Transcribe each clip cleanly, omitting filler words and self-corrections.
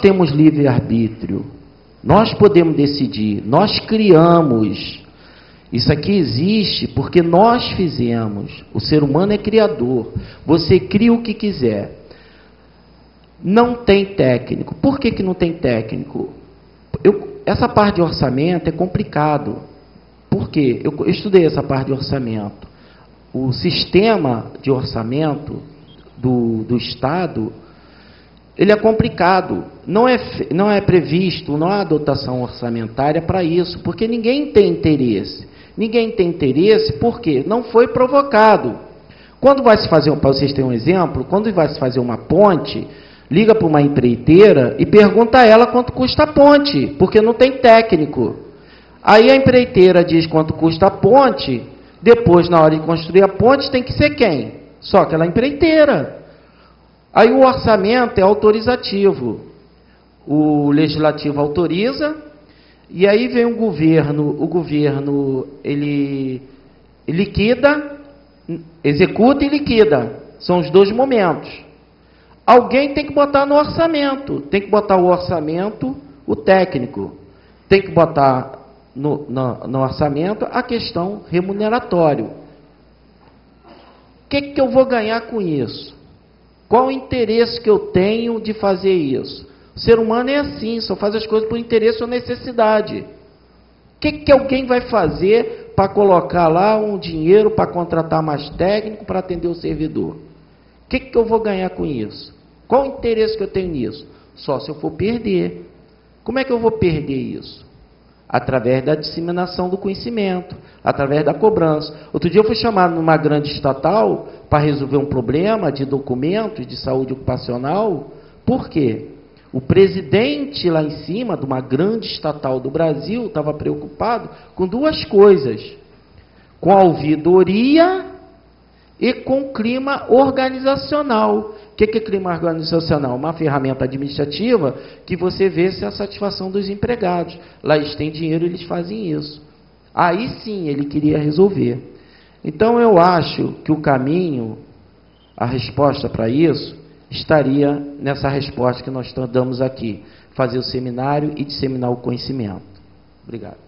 temos livre-arbítrio, nós podemos decidir, nós criamos. Isso aqui existe porque nós fizemos. O ser humano é criador. Você cria o que quiser. Não tem técnico. Por que que não tem técnico? Essa parte de orçamento é complicado. Por quê? Eu estudei essa parte de orçamento. O sistema de orçamento do Estado, ele é complicado. Não é previsto, não há dotação orçamentária para isso, porque ninguém tem interesse. Ninguém tem interesse porque não foi provocado. Quando vai se fazer, para vocês terem um exemplo, quando vai se fazer uma ponte, liga para uma empreiteira e pergunta a ela quanto custa a ponte, porque não tem técnico. Aí a empreiteira diz quanto custa a ponte, depois, na hora de construir a ponte, tem que ser quem? Só aquela empreiteira. Aí o orçamento é autorizativo. O legislativo autoriza, e aí vem o governo ele liquida, executa e liquida. São os dois momentos. Alguém tem que botar no orçamento. Tem que botar o orçamento, o técnico. Tem que botar no orçamento a questão remuneratória. O que eu vou ganhar com isso? Qual o interesse que eu tenho de fazer isso? O ser humano é assim, só faz as coisas por interesse ou necessidade. O que alguém vai fazer para colocar lá um dinheiro para contratar mais técnico para atender o servidor? O que eu vou ganhar com isso? Qual o interesse que eu tenho nisso? Só se eu for perder. Como é que eu vou perder isso? Através da disseminação do conhecimento, através da cobrança. Outro dia eu fui chamado numa grande estatal para resolver um problema de documentos de saúde ocupacional. Por quê? O presidente lá em cima, de uma grande estatal do Brasil, estava preocupado com duas coisas: com a ouvidoria e com o clima organizacional. O que é clima organizacional? Uma ferramenta administrativa que você vê se a satisfação dos empregados. Lá eles têm dinheiro, eles fazem isso. Aí sim ele queria resolver. Então eu acho que o caminho, a resposta para isso, estaria nessa resposta que nós damos aqui: fazer o seminário e disseminar o conhecimento. Obrigado.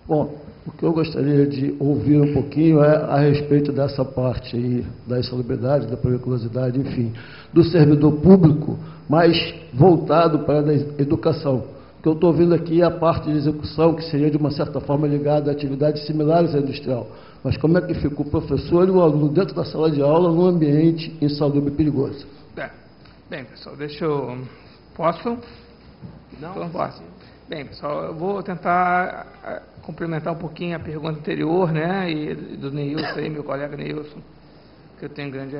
Bom, o que eu gostaria de ouvir um pouquinho é a respeito dessa parte aí, da insalubridade, da periculosidade, enfim, do servidor público, mas voltado para a educação. O que eu estou ouvindo aqui é a parte de execução, que seria de uma certa forma ligada a atividades similares à industrial. Mas como é que fica o professor e o aluno dentro da sala de aula num ambiente insalubre e perigoso? Bem, pessoal, deixa eu... Posso? Não posso. Bem, pessoal, eu vou tentar complementar um pouquinho a pergunta anterior, né, e do Neilson, aí, meu colega Neilson, que eu tenho grande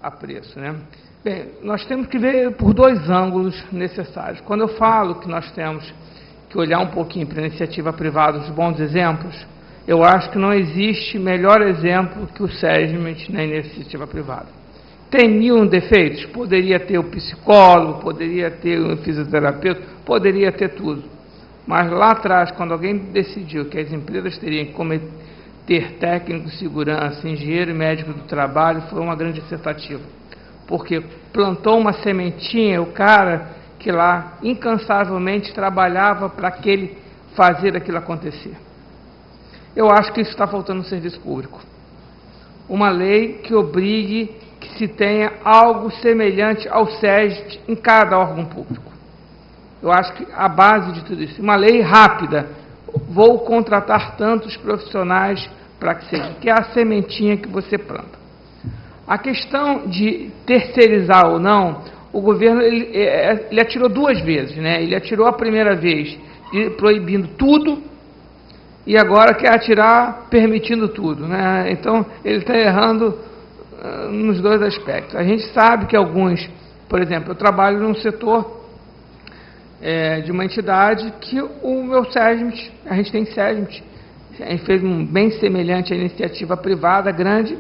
apreço, né. Bem, nós temos que ver por dois ângulos necessários. Quando eu falo que nós temos que olhar um pouquinho para a iniciativa privada, os bons exemplos, eu acho que não existe melhor exemplo que o SESMIT na iniciativa privada. Tem 1000 defeitos? Poderia ter o psicólogo, poderia ter o fisioterapeuta, poderia ter tudo. Mas lá atrás, quando alguém decidiu que as empresas teriam que ter técnico de segurança, engenheiro e médico do trabalho, foi uma grande acertativa. Porque plantou uma sementinha, o cara que lá incansavelmente trabalhava para fazer aquilo acontecer. Eu acho que isso está faltando no serviço público. Uma lei que obrigue que se tenha algo semelhante ao SEST em cada órgão público. Eu acho que a base de tudo isso, uma lei rápida, vou contratar tantos profissionais para que seja, que é a sementinha que você planta. A questão de terceirizar ou não, o governo ele atirou duas vezes, né? Ele atirou a primeira vez proibindo tudo e agora quer atirar permitindo tudo, né? Então ele está errando nos dois aspectos. A gente sabe que alguns, por exemplo, eu trabalho num setor de uma entidade que o meu SESMIT, a gente tem SESMIT, a gente fez um bem semelhante à iniciativa privada grande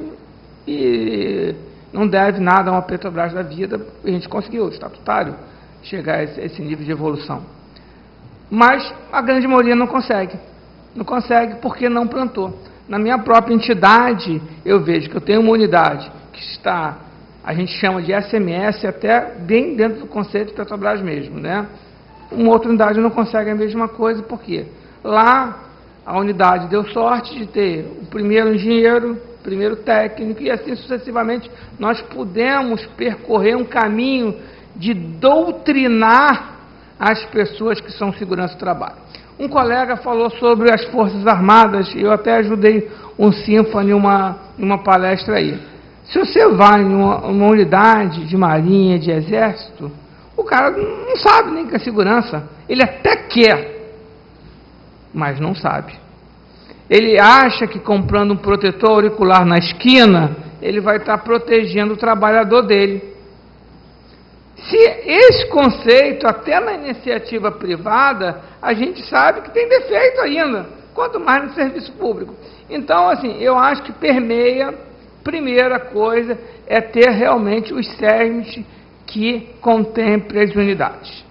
e não deve nada a uma Petrobras da vida, a gente conseguiu, o estatutário, chegar a esse nível de evolução. Mas a grande maioria não consegue porque não plantou. Na minha própria entidade, eu vejo que eu tenho uma unidade que está, a gente chama de SMS, até bem dentro do conceito de Petrobras mesmo, né? Uma outra unidade não consegue a mesma coisa, por quê? Lá, a unidade deu sorte de ter o primeiro engenheiro, o primeiro técnico, e assim sucessivamente nós pudemos percorrer um caminho de doutrinar as pessoas que são segurança do trabalho. Um colega falou sobre as Forças Armadas, eu até ajudei um Symphony em uma palestra aí. Se você vai em uma unidade de marinha, de exército, o cara não sabe nem que é segurança. Ele até quer, mas não sabe. Ele acha que comprando um protetor auricular na esquina, ele vai estar protegendo o trabalhador dele. Se esse conceito, até na iniciativa privada, a gente sabe que tem defeito ainda, quanto mais no serviço público. Então, assim, eu acho que permeia, primeira coisa, é ter realmente os CERMs que contemplem as unidades.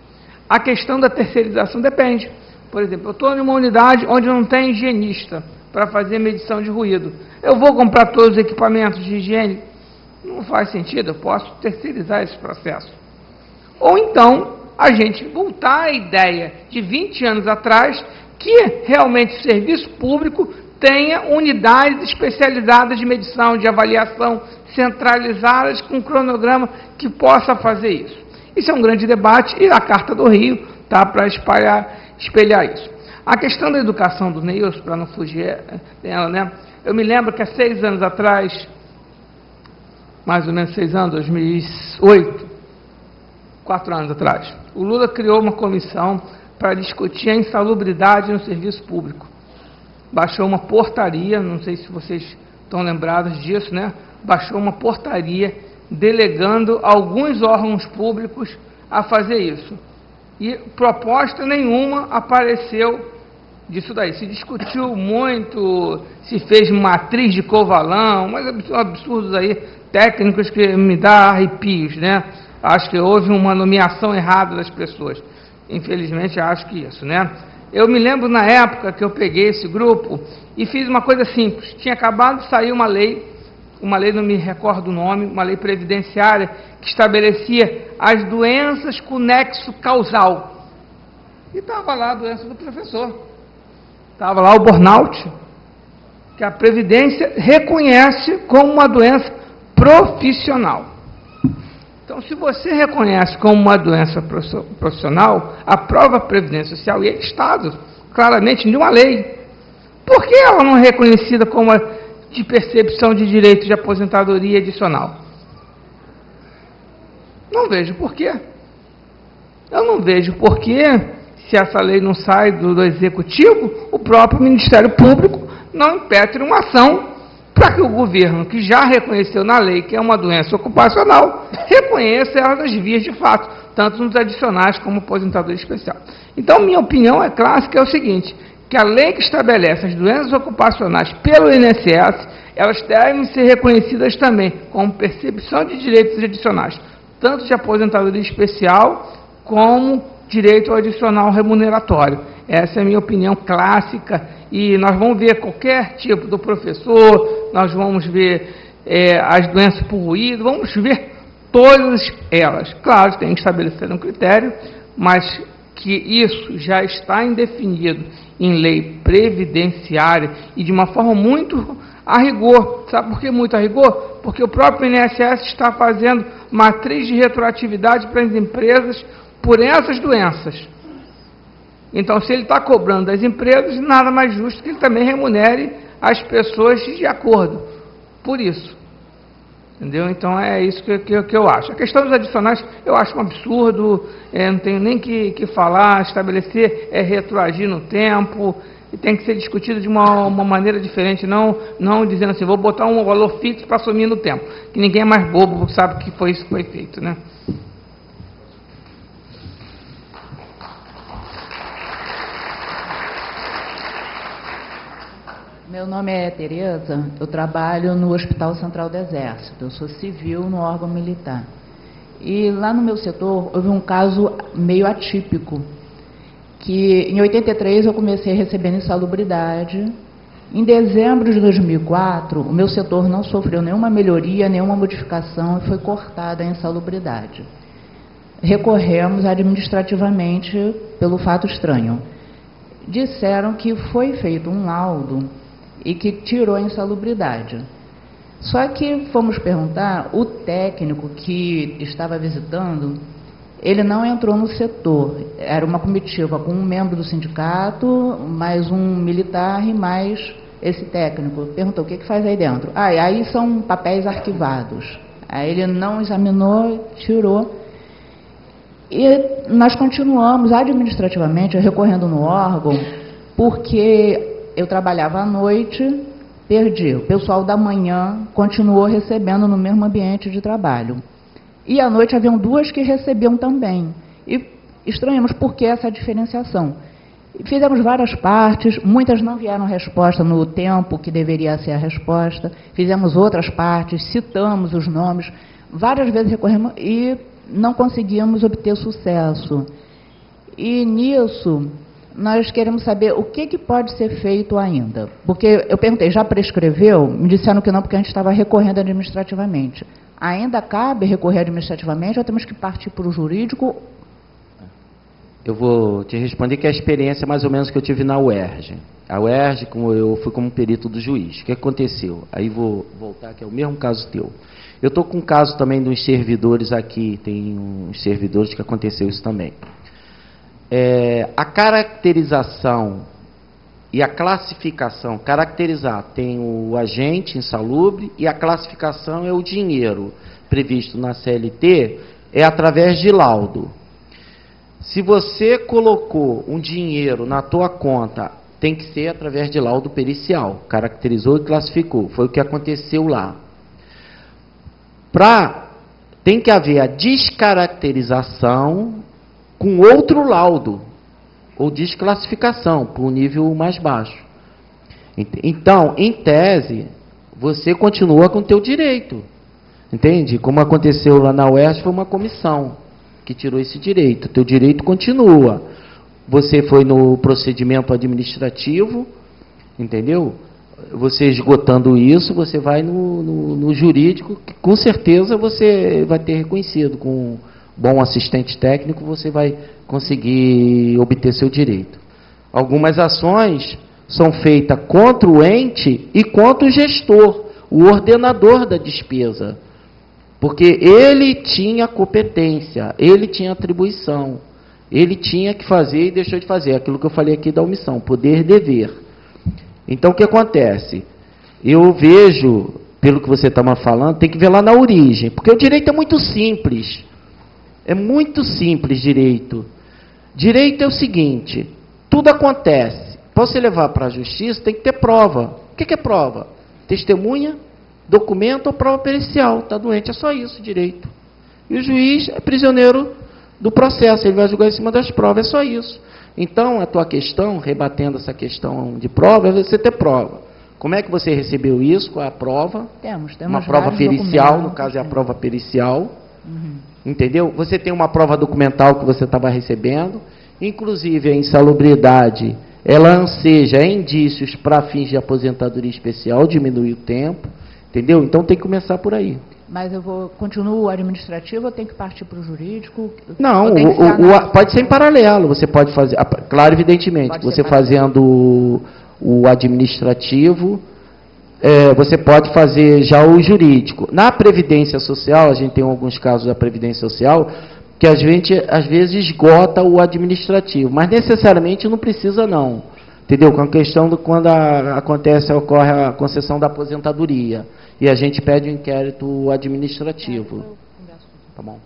A questão da terceirização depende. Por exemplo, eu estou em uma unidade onde não tem higienista para fazer medição de ruído. Eu vou comprar todos os equipamentos de higiene? Não faz sentido, eu posso terceirizar esse processo. Ou então, a gente voltar à ideia de 20 anos atrás, que realmente o serviço público tenha unidades especializadas de medição, de avaliação, centralizadas com um cronograma que possa fazer isso. Isso é um grande debate e a Carta do Rio está para espelhar isso. A questão da educação do Neilson, para não fugir dela, né? Eu me lembro que há 6 anos atrás, mais ou menos 6 anos, 2008, 4 anos atrás, o Lula criou uma comissão para discutir a insalubridade no serviço público. Baixou uma portaria, não sei se vocês estão lembrados disso, né? Baixou uma portaria delegando alguns órgãos públicos a fazer isso. E proposta nenhuma apareceu disso daí. Se discutiu muito, se fez matriz de Covalão, mas absurdos aí, técnicos que me dão arrepios, né? Acho que houve uma nomeação errada das pessoas. Infelizmente, acho que isso, né? Eu me lembro na época que eu peguei esse grupo e fiz uma coisa simples. Tinha acabado de sair uma lei, não me recordo o nome, uma lei previdenciária que estabelecia as doenças com nexo causal. E estava lá a doença do professor. Estava lá o burnout, que a Previdência reconhece como uma doença profissional. Então, se você reconhece como uma doença profissional, aprova a Previdência Social e é Estado, claramente, de uma lei. Por que ela não é reconhecida como de percepção de direito de aposentadoria adicional? Não vejo por quê. Eu não vejo por que, se essa lei não sai do Executivo, o próprio Ministério Público não impetre uma ação para que o governo, que já reconheceu na lei que é uma doença ocupacional, reconheça ela nas vias de fato, tanto nos adicionais como aposentadoria especial. Então, minha opinião é clássica, é o seguinte, que a lei que estabelece as doenças ocupacionais pelo INSS, elas devem ser reconhecidas também como percepção de direitos adicionais, tanto de aposentadoria especial como direito adicional remuneratório. Essa é a minha opinião clássica, e nós vamos ver qualquer tipo do professor, nós vamos ver as doenças por ruído, vamos ver todas elas. Claro, tem que estabelecer um critério, mas que isso já está indefinido em lei previdenciária e de uma forma muito a rigor. Sabe por que muito a rigor? Porque o próprio INSS está fazendo matriz de retroatividade para as empresas por essas doenças. Então, se ele está cobrando das empresas, nada mais justo que ele também remunere as pessoas de acordo. Por isso. Entendeu? Então, é isso que eu acho. A questão dos adicionais, eu acho um absurdo, não tenho nem que falar, estabelecer, retroagir no tempo, e tem que ser discutido de uma maneira diferente, não dizendo assim, vou botar um valor fixo para assumir no tempo, que ninguém é mais bobo, sabe que foi isso que foi feito, né? Meu nome é Tereza, eu trabalho no Hospital Central do Exército, eu sou civil no órgão militar. E lá no meu setor houve um caso meio atípico, que em 83 eu comecei recebendo insalubridade Em dezembro de 2004, o meu setor não sofreu nenhuma melhoria, nenhuma modificação e foi cortada a insalubridade. Recorremos administrativamente pelo fato estranho. Disseram que foi feito um laudo e que tirou a insalubridade. Só que fomos perguntar, o técnico que estava visitando, ele não entrou no setor. Era uma comitiva com um membro do sindicato, mais um militar e mais esse técnico. Perguntou, o que faz aí dentro? Aí são papéis arquivados. Aí ele não examinou, tirou. E nós continuamos administrativamente recorrendo no órgão, porque eu trabalhava à noite, perdi. O pessoal da manhã continuou recebendo no mesmo ambiente de trabalho. E à noite haviam duas que recebiam também. E estranhamos por que essa diferenciação. Fizemos várias partes, muitas não vieram resposta no tempo que deveria ser a resposta. Fizemos outras partes, citamos os nomes, várias vezes recorremos e não conseguimos obter sucesso. E nisso, nós queremos saber o que pode ser feito ainda. Porque eu perguntei, já prescreveu? Me disseram que não, porque a gente estava recorrendo administrativamente. Ainda cabe recorrer administrativamente ou temos que partir para o jurídico? Eu vou te responder que a experiência mais ou menos que eu tive na UERJ. A UERJ, eu fui como perito do juiz. O que aconteceu? Aí vou voltar, que é o mesmo caso teu. Eu estou com um caso também dos servidores aqui, tem uns servidores que aconteceu isso também. A caracterização e a classificação, caracterizar, tem o agente insalubre e a classificação é o dinheiro previsto na CLT, é através de laudo. Se você colocou um dinheiro na tua conta, tem que ser através de laudo pericial, caracterizou e classificou, foi o que aconteceu lá. Tem que haver a descaracterização com outro laudo, ou desclassificação, para um nível mais baixo. Então, em tese, você continua com o teu direito. Entende? Como aconteceu lá na UERJ, foi uma comissão que tirou esse direito. O teu direito continua. Você foi no procedimento administrativo, entendeu? Você esgotando isso, você vai no jurídico, que com certeza você vai ter reconhecido. Com um bom assistente técnico, você vai conseguir obter seu direito. Algumas ações são feitas contra o ente e contra o gestor, o ordenador da despesa. Porque ele tinha competência, ele tinha atribuição, ele tinha que fazer e deixou de fazer. Aquilo que eu falei aqui da omissão, poder e dever. Então, o que acontece? Eu vejo, pelo que você estava falando, tem que ver lá na origem, porque o direito é muito simples. É muito simples, direito. Direito é o seguinte, tudo acontece. Para você levar para a justiça, tem que ter prova. O que é prova? Testemunha, documento ou prova pericial. Está doente, é só isso, direito. E o juiz é prisioneiro do processo, ele vai julgar em cima das provas, é só isso. Então, a tua questão, rebatendo essa questão de prova, é você ter prova. Como é que você recebeu isso? Qual é a prova? Temos uma prova pericial, no caso é a prova pericial. Entendeu? Você tem uma prova documental que você estava recebendo. Inclusive, a insalubridade, ela anseja indícios para fins de aposentadoria especial, diminuir o tempo. Entendeu? Então, tem que começar por aí. Mas eu continuo administrativo ou tenho que partir para o jurídico? Não, pode ser em paralelo. Você pode fazer, claro, evidentemente, você fazendo o administrativo, você pode fazer já o jurídico. Na Previdência Social, a gente tem alguns casos da Previdência Social, que a gente, às vezes, esgota o administrativo, mas necessariamente não precisa, não. Entendeu? Com a questão de quando ocorre a concessão da aposentadoria. E a gente pede um inquérito administrativo. Tá bom.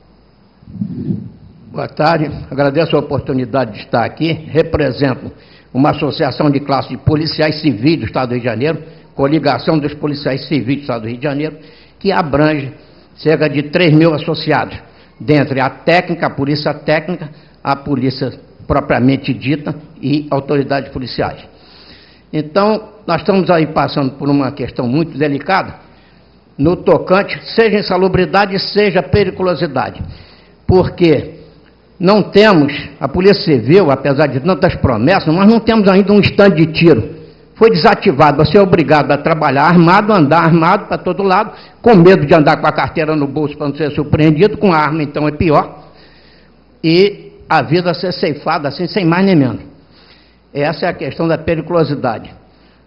Boa tarde. Agradeço a oportunidade de estar aqui. Represento uma associação de classe de policiais civis do Estado do Rio de Janeiro, coligação dos policiais civis do Estado do Rio de Janeiro, que abrange cerca de 3 mil associados, dentre a técnica, a polícia técnica, a polícia propriamente dita e autoridades policiais. Então, nós estamos aí passando por uma questão muito delicada, no tocante, seja insalubridade, seja periculosidade. Porque não temos, a Polícia Civil, apesar de tantas promessas, nós não temos ainda um estande de tiro foi desativado, você é obrigado a trabalhar armado, andar armado para todo lado, com medo de andar com a carteira no bolso para não ser surpreendido, com a arma então é pior, e a vida ser ceifada assim, sem mais nem menos. Essa é a questão da periculosidade.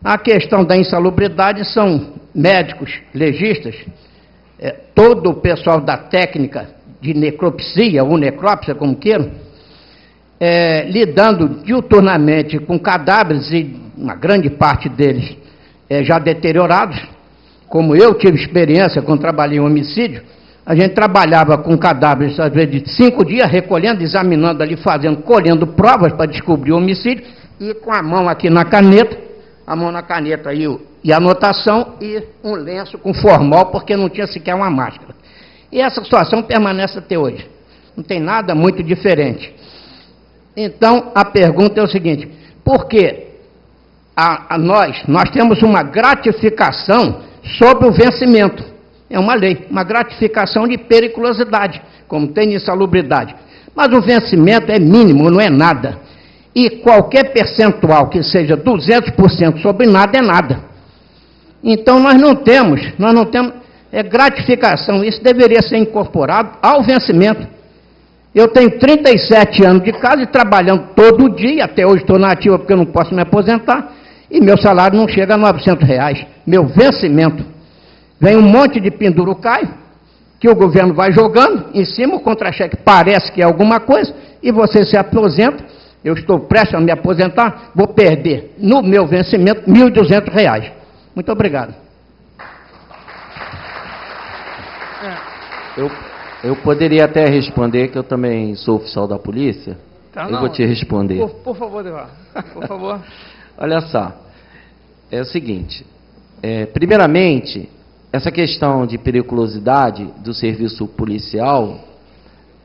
A questão da insalubridade são médicos, legistas, todo o pessoal da técnica de necropsia, ou necrópsia, como queiram, lidando diuturnamente com cadáveres, e uma grande parte deles já deteriorados, como eu tive experiência quando trabalhei em homicídio. A gente trabalhava com cadáveres, às vezes, de 5 dias, recolhendo, examinando ali, colhendo provas para descobrir o homicídio, e com a mão aqui na caneta, a mão na caneta e anotação, e um lenço com formol, porque não tinha sequer uma máscara. E essa situação permanece até hoje. Não tem nada muito diferente. Então, a pergunta é o seguinte: por que nós temos uma gratificação sobre o vencimento? É uma lei, uma gratificação de periculosidade, como tem insalubridade. Mas o vencimento é mínimo, não é nada. E qualquer percentual que seja 200% sobre nada é nada. Então nós não temos gratificação. Isso deveria ser incorporado ao vencimento. Eu tenho 37 anos de casa e trabalhando todo dia, até hoje estou na ativa porque eu não posso me aposentar, e meu salário não chega a R$900. Meu vencimento. Vem um monte de pendurucaio, que o governo vai jogando em cima, o contra-cheque parece que é alguma coisa, e você se aposenta. Eu estou prestes a me aposentar, vou perder no meu vencimento R$1.200. Muito obrigado. Eu poderia até responder, que eu também sou oficial da polícia. Tá, eu vou te responder. Por favor, Devar. Por favor. Olha só, é o seguinte, primeiramente, essa questão de periculosidade do serviço policial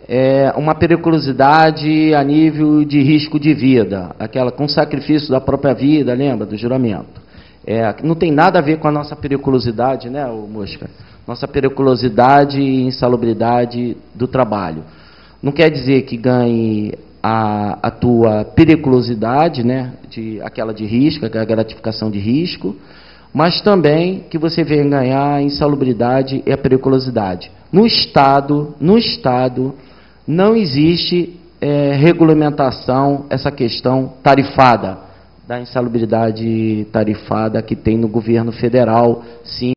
é uma periculosidade a nível de risco de vida, aquela com sacrifício da própria vida, lembra do juramento. Não tem nada a ver com a nossa periculosidade, né, Mosca? Nossa periculosidade e insalubridade do trabalho. Não quer dizer que ganhe a tua periculosidade, né, aquela de risco, aquela gratificação de risco, mas também que você venha ganhar a insalubridade e a periculosidade. No Estado não existe regulamentação, essa questão tarifada, da insalubridade tarifada que tem no governo federal, sim.